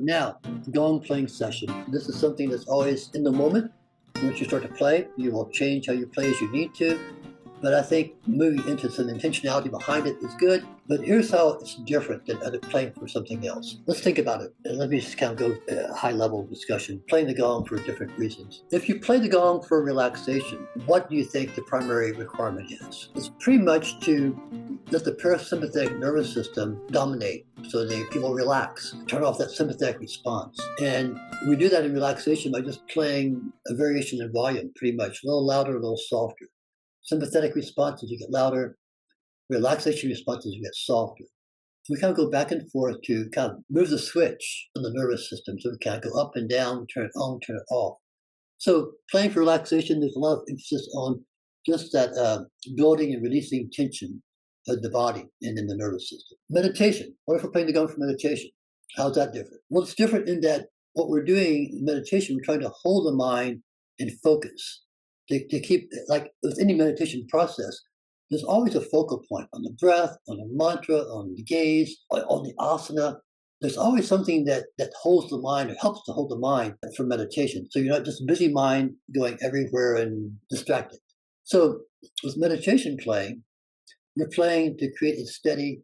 Now, gong playing session. This is something that's always in the moment. Once you start to play, you will change how you play as you need to. But I think moving into some intentionality behind it is good. But here's how it's different than other playing for something else. Let's think about it. Let me just kind of go high level discussion. Playing the gong for different reasons. If you play the gong for relaxation, what do you think the primary requirement is? It's pretty much to let the parasympathetic nervous system dominate so that people relax, turn off that sympathetic response. And we do that in relaxation by just playing a variation in volume, pretty much, a little louder, a little softer. Sympathetic responses, you get louder. Relaxation responses, you get softer. So we kind of go back and forth to kind of move the switch on the nervous system. So we kind of go up and down, turn it on, turn it off. So playing for relaxation, there's a lot of emphasis on just that building and releasing tension of the body and in the nervous system. Meditation. What if we're playing the gong for meditation? How's that different? Well, it's different in that what we're doing in meditation, we're trying to hold the mind in focus. To keep, like with any meditation process, there's always a focal point on the breath, on the mantra, on the gaze, on the asana. There's always something that holds the mind or helps to hold the mind for meditation. So you're not just busy mind going everywhere and distracted. So with meditation playing, you're playing to create a steady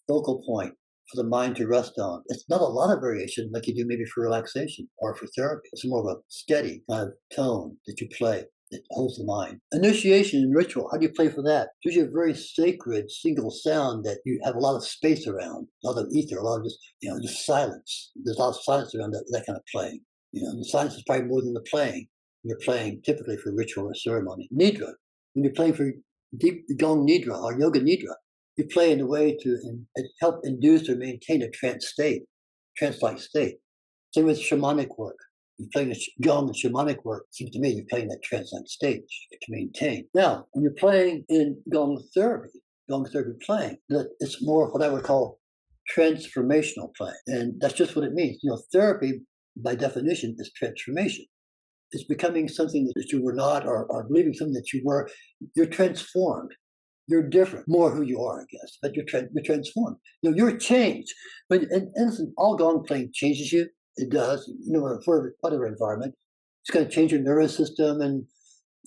focal point for the mind to rest on. It's not a lot of variation like you do maybe for relaxation or for therapy. It's more of a steady kind of tone that you play. It holds the mind. Initiation and ritual. How do you play for that? It's usually a very sacred single sound that you have a lot of space around, a lot of ether, a lot of just silence. There's a lot of silence around that kind of playing. The silence is probably more than the playing. You're playing typically for ritual or ceremony. Nidra. When you're playing for deep Gong Nidra or Yoga Nidra, you play in a way to help induce or maintain a trance-like state. Same with shamanic work. You're playing a gong and shamanic work. It seems to me you're playing that trance-like state to maintain. Now, when you're playing in gong therapy playing, that it's more of what I would call transformational playing. And that's just what it means. Therapy, by definition, is transformation. It's becoming something that you were not or believing something that you were. You're transformed. You're different, more who you are, I guess, but you're transformed. You're changed. But in essence, all gong playing changes you. It does, for whatever environment. It's going to change your nervous system and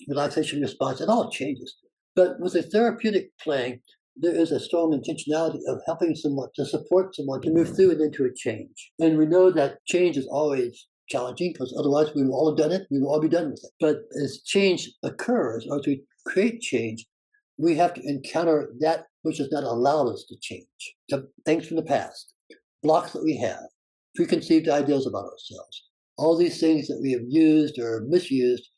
relaxation response. It all changes. But with the therapeutic playing, there is a strong intentionality of helping someone, to support someone to move through and into a change. And we know that change is always challenging because otherwise we will all have done it. We will all be done with it. But as change occurs, or as we create change, we have to encounter that which has not allowed us to change. So things from the past, blocks that we have, preconceived ideas about ourselves, all these things that we have used or misused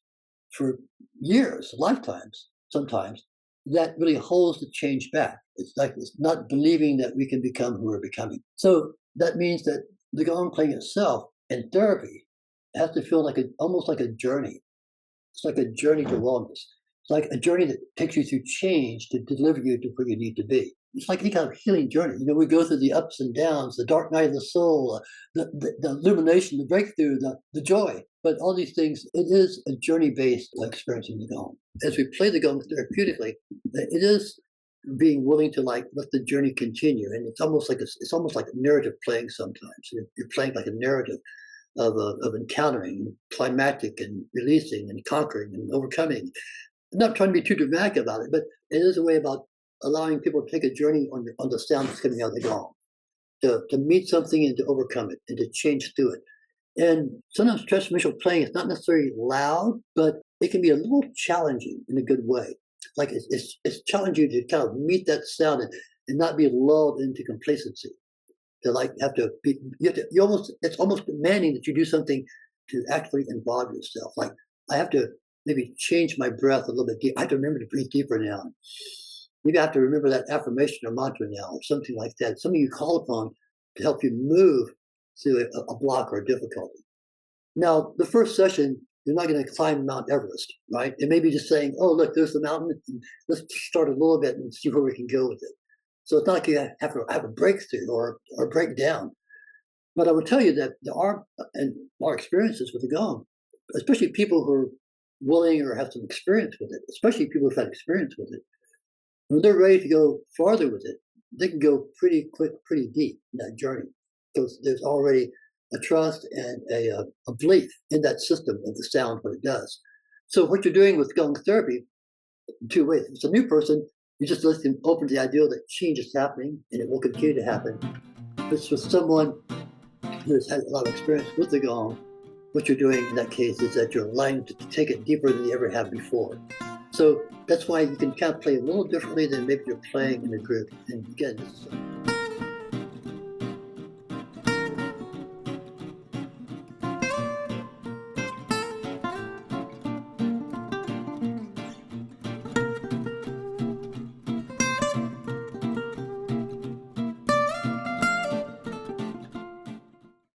for years, lifetimes, sometimes, that really holds the change back. It's like it's not believing that we can become who we're becoming. So that means that the gong playing itself in therapy has to feel almost like a journey. It's like a journey to wellness. It's like a journey that takes you through change to deliver you to where you need to be. It's like any kind of healing journey. We go through the ups and downs, the dark night of the soul, the illumination, the breakthrough, the joy. But all these things, it is a journey-based experience in the gong. As we play the gong therapeutically, it is being willing to let the journey continue, and it's almost like a narrative playing. Sometimes you're playing like a narrative of encountering, climactic, and releasing, and conquering, and overcoming. I'm not trying to be too dramatic about it, but it is a way about allowing people to take a journey on the sound that's coming out of the gong, to meet something and to overcome it and to change through it. And sometimes transformational playing is not necessarily loud, but it can be a little challenging in a good way. Like it's challenging to kind of meet that sound and not be lulled into complacency. To it's almost demanding that you do something to actually involve yourself. Like I have to maybe change my breath a little bit deeper. I have to remember to breathe deeper now. Maybe I have to remember that affirmation or mantra now, or something like that. Something you call upon to help you move through a block or a difficulty. Now, the first session, you're not going to climb Mount Everest, right? It may be just saying, oh, look, there's the mountain. Let's start a little bit and see where we can go with it. So it's not like you have to have a breakthrough or break down. But I would tell you that our experiences with the gong, especially people who are willing or have some experience with it, especially people who've had experience with it, when they're ready to go farther with it, they can go pretty quick, pretty deep in that journey. Because there's already a trust and a belief in that system of the sound, what it does. So what you're doing with Gong therapy, in two ways. If it's a new person, you just let them open to the idea that change is happening and it will continue to happen. If it's with someone who's had a lot of experience with the Gong, what you're doing in that case is that you're allowing to take it deeper than you ever have before. So that's why you can kind of play a little differently than maybe you're playing in a group. And again, this is